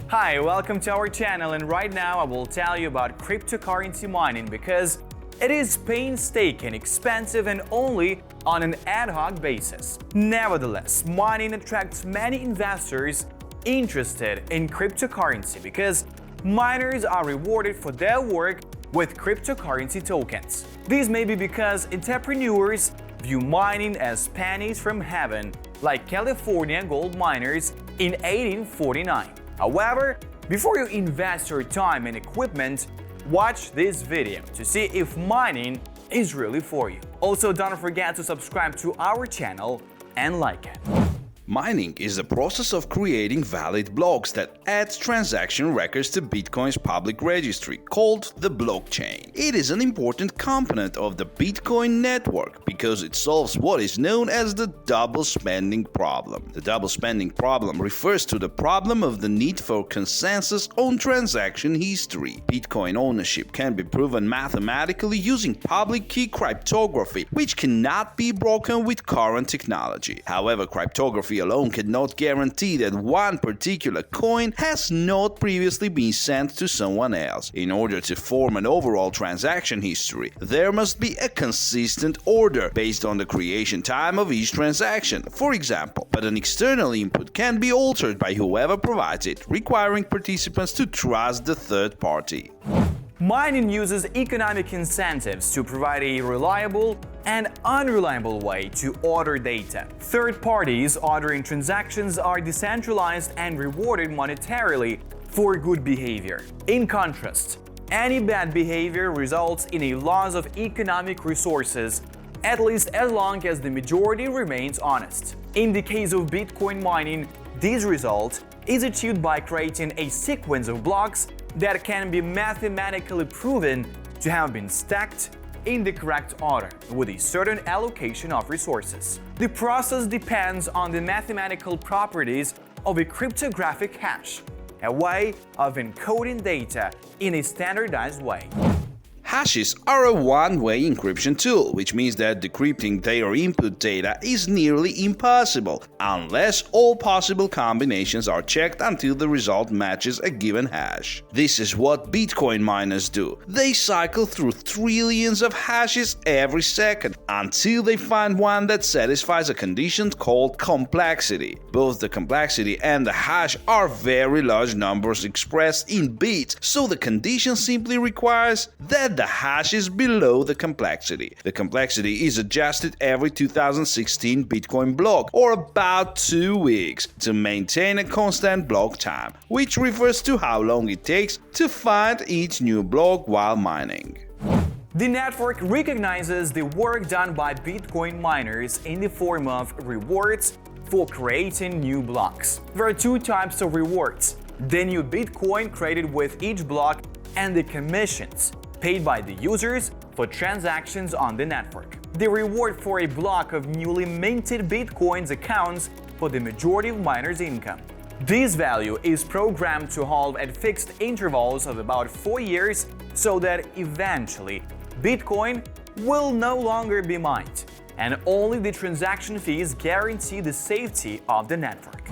Hi, welcome to our channel, and right now I will tell you about cryptocurrency mining because it is painstaking, expensive, and only on an ad hoc basis. Nevertheless, mining attracts many investors interested in cryptocurrency because miners are rewarded for their work with cryptocurrency tokens. This may be because entrepreneurs view mining as pennies from heaven, like California gold miners in 1849. However, before you invest your time and equipment, watch this video to see if mining is really for you. Also, don't forget to subscribe to our channel and like it. Mining is the process of creating valid blocks that adds transaction records to Bitcoin's public registry, called the blockchain. It is an important component of the Bitcoin network because it solves what is known as the double spending problem. The double spending problem refers to the problem of the need for consensus on transaction history. Bitcoin ownership can be proven mathematically using public key cryptography, which cannot be broken with current technology. However, cryptography alone cannot guarantee that one particular coin has not previously been sent to someone else. In order to form an overall transaction history, there must be a consistent order based on the creation time of each transaction, for example, but an external input can be altered by whoever provides it, requiring participants to trust the third party. Mining uses economic incentives to provide a reliable and unreliable way to order data. Third parties ordering transactions are decentralized and rewarded monetarily for good behavior. In contrast, any bad behavior results in a loss of economic resources, at least as long as the majority remains honest. In the case of Bitcoin mining, this result is achieved by creating a sequence of blocks that can be mathematically proven to have been stacked in the correct order with a certain allocation of resources. The process depends on the mathematical properties of a cryptographic hash, a way of encoding data in a standardized way. Hashes are a one-way encryption tool, which means that decrypting their input data is nearly impossible, unless all possible combinations are checked until the result matches a given hash. This is what Bitcoin miners do. They cycle through trillions of hashes every second, until they find one that satisfies a condition called complexity. Both the complexity and the hash are very large numbers expressed in bits, so the condition simply requires that the hash is below the complexity. The complexity is adjusted every 2016 Bitcoin block, or about 2 weeks, to maintain a constant block time, which refers to how long it takes to find each new block while mining. The network recognizes the work done by Bitcoin miners in the form of rewards for creating new blocks. There are two types of rewards: the new Bitcoin created with each block and the commissions paid by the users for transactions on the network. The reward for a block of newly minted Bitcoins accounts for the majority of miners' income. This value is programmed to hold at fixed intervals of about 4 years so that eventually Bitcoin will no longer be mined, and only the transaction fees guarantee the safety of the network.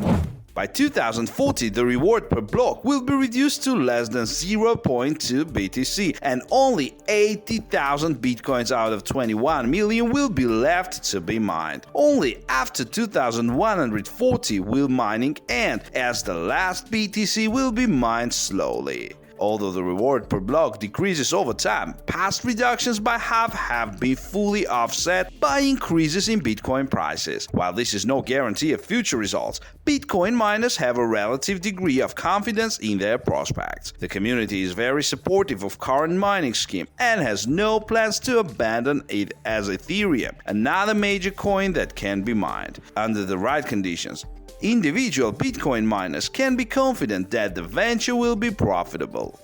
By 2040, the reward per block will be reduced to less than 0.2 BTC, and only 80,000 Bitcoins out of 21 million will be left to be mined. Only after 2140 will mining end, as the last BTC will be mined slowly. Although the reward per block decreases over time, past reductions by half have been fully offset by increases in Bitcoin prices. While this is no guarantee of future results, Bitcoin miners have a relative degree of confidence in their prospects. The community is very supportive of current mining scheme and has no plans to abandon it as Ethereum, another major coin that can be mined. Under the right conditions, individual Bitcoin miners can be confident that the venture will be profitable.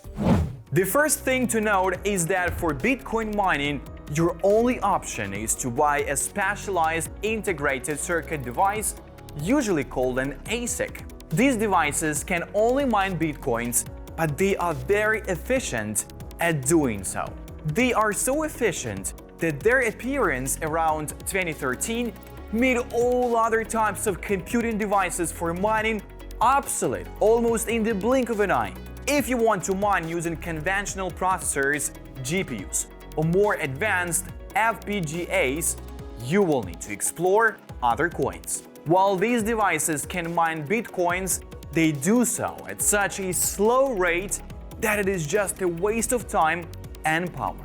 The first thing to note is that for Bitcoin mining, your only option is to buy a specialized integrated circuit device, usually called an ASIC. These devices can only mine Bitcoins, but they are very efficient at doing so. They are so efficient that their appearance around 2013 made all other types of computing devices for mining obsolete almost in the blink of an eye. If you want to mine using conventional processors, GPUs, or more advanced FPGAs, you will need to explore other coins. While these devices can mine bitcoins, they do so at such a slow rate that it is just a waste of time and power.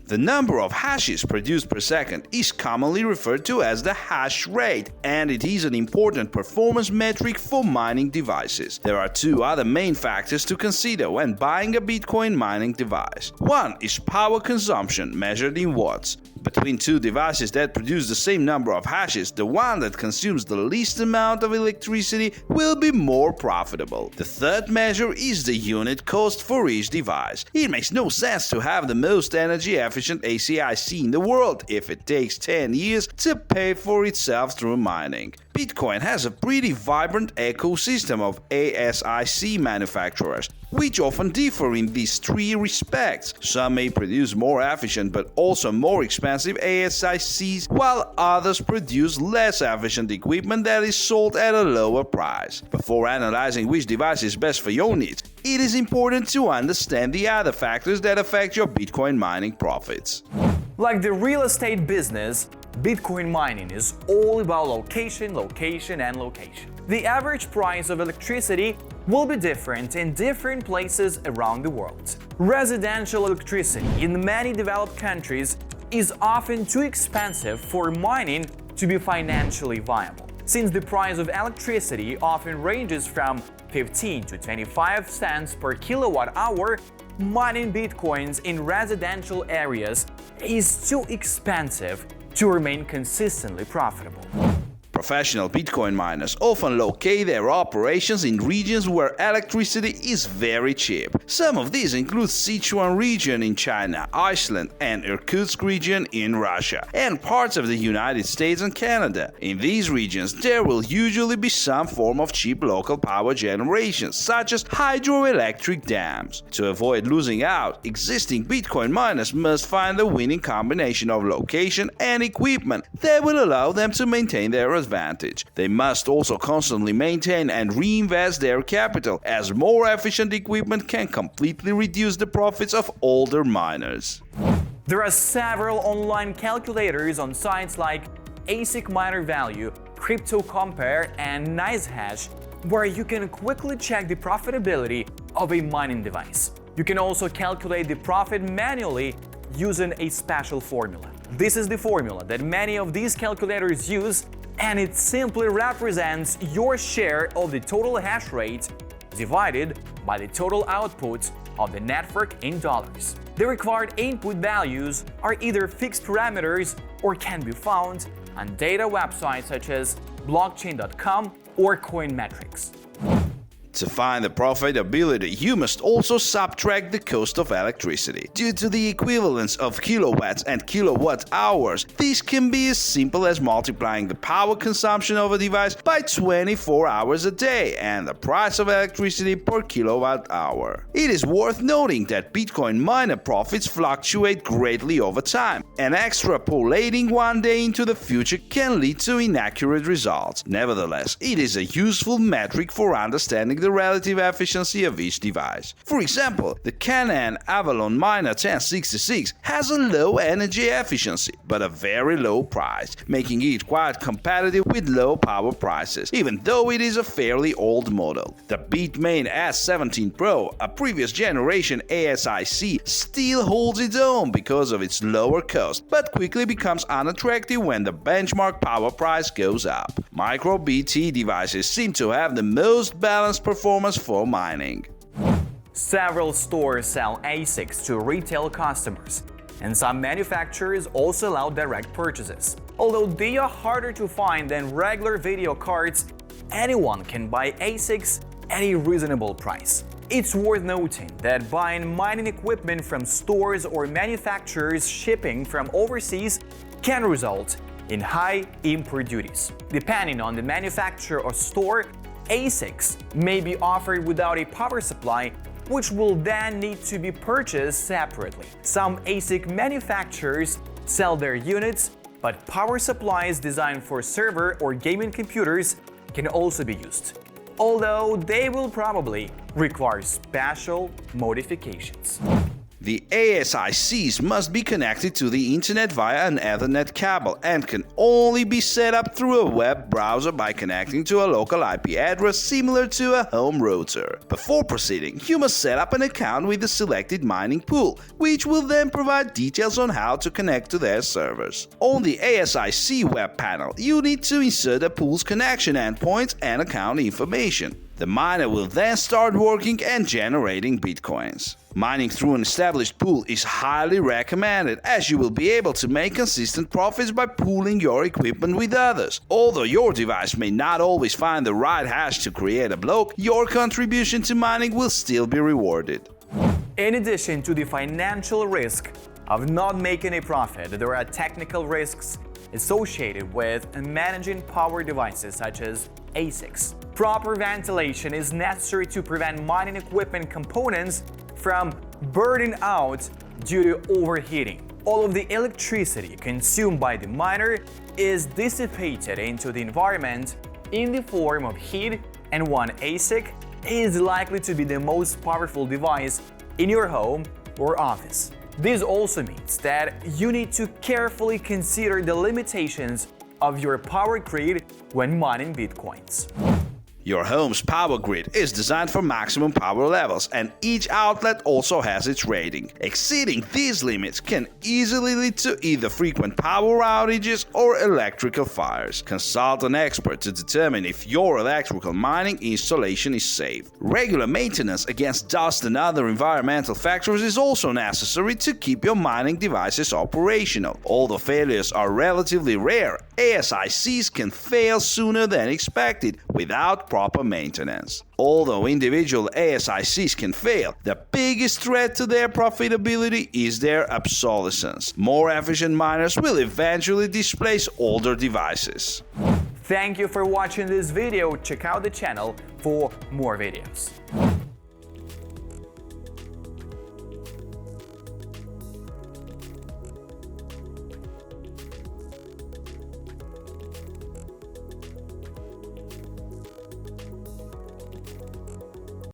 The number of hashes produced per second is commonly referred to as the hash rate, and it is an important performance metric for mining devices. There are two other main factors to consider when buying a Bitcoin mining device. One is power consumption, measured in watts. Between two devices that produce the same number of hashes, the one that consumes the least amount of electricity will be more profitable. The third measure is the unit cost for each device. It makes no sense to have the most energy-efficient ASIC in the world if it takes 10 years to pay for itself through mining. Bitcoin has a pretty vibrant ecosystem of ASIC manufacturers, which often differ in these three respects. Some may produce more efficient but also more expensive ASICs, while others produce less efficient equipment that is sold at a lower price. Before analyzing which device is best for your needs, it is important to understand the other factors that affect your Bitcoin mining profits. Like the real estate business, Bitcoin mining is all about location, location, and location. The average price of electricity will be different in different places around the world. Residential electricity in many developed countries is often too expensive for mining to be financially viable. Since the price of electricity often ranges from 15 to 25 cents per kilowatt hour, mining bitcoins in residential areas is too expensive to remain consistently profitable. Professional Bitcoin miners often locate their operations in regions where electricity is very cheap. Some of these include Sichuan region in China, Iceland, and Irkutsk region in Russia, and parts of the United States and Canada. In these regions, there will usually be some form of cheap local power generation, such as hydroelectric dams. To avoid losing out, existing Bitcoin miners must find a winning combination of location and equipment that will allow them to maintain their advantage. They must also constantly maintain and reinvest their capital, as more efficient equipment can completely reduce the profits of older miners. There are several online calculators on sites like ASIC Miner Value, CryptoCompare, and NiceHash, where you can quickly check the profitability of a mining device. You can also calculate the profit manually using a special formula. This is the formula that many of these calculators use, and it simply represents your share of the total hash rate divided by the total output of the network in dollars. The required input values are either fixed parameters or can be found on data websites such as blockchain.com or Coinmetrics. To find the profitability, you must also subtract the cost of electricity. Due to the equivalence of kilowatts and kilowatt hours, this can be as simple as multiplying the power consumption of a device by 24 hours a day and the price of electricity per kilowatt hour. It is worth noting that Bitcoin miner profits fluctuate greatly over time, and extrapolating one day into the future can lead to inaccurate results. Nevertheless, it is a useful metric for understanding the relative efficiency of each device. For example, the Canaan Avalon Miner 1066 has a low energy efficiency, but a very low price, making it quite competitive with low power prices, even though it is a fairly old model. The Bitmain S17 Pro, a previous generation ASIC, still holds its own because of its lower cost, but quickly becomes unattractive when the benchmark power price goes up. Micro-BT devices seem to have the most balanced performance for mining. Several stores sell ASICs to retail customers, and some manufacturers also allow direct purchases. Although they are harder to find than regular video cards, anyone can buy ASICs at a reasonable price. It's worth noting that buying mining equipment from stores or manufacturers shipping from overseas can result in high import duties. Depending on the manufacturer or store, ASICs may be offered without a power supply, which will then need to be purchased separately. Some ASIC manufacturers sell their units, but power supplies designed for server or gaming computers can also be used. although they will probably require special modifications. The ASICs must be connected to the internet via an Ethernet cable and can only be set up through a web browser by connecting to a local IP address similar to a home router. Before proceeding, you must set up an account with the selected mining pool, which will then provide details on how to connect to their servers. On the ASIC web panel, you need to insert a pool's connection endpoints and account information. The miner will then start working and generating bitcoins. Mining through an established pool is highly recommended, as you will be able to make consistent profits by pooling your equipment with others. Although your device may not always find the right hash to create a block, your contribution to mining will still be rewarded. In addition to the financial risk of not making a profit, there are technical risks associated with managing power devices such as ASICs. Proper ventilation is necessary to prevent mining equipment components from burning out due to overheating. All of the electricity consumed by the miner is dissipated into the environment in the form of heat, and one ASIC is likely to be the most powerful device in your home or office. This also means that you need to carefully consider the limitations of your power grid when mining bitcoins. Your home's power grid is designed for maximum power levels, and each outlet also has its rating. Exceeding these limits can easily lead to either frequent power outages or electrical fires. Consult an expert to determine if your electrical mining installation is safe. Regular maintenance against dust and other environmental factors is also necessary to keep your mining devices operational. Although failures are relatively rare, ASICs can fail sooner than expected without proper maintenance. Although individual ASICs can fail, the biggest threat to their profitability is their obsolescence. More efficient miners will eventually displace older devices. Thank you for watching this video. Check out the channel for more videos.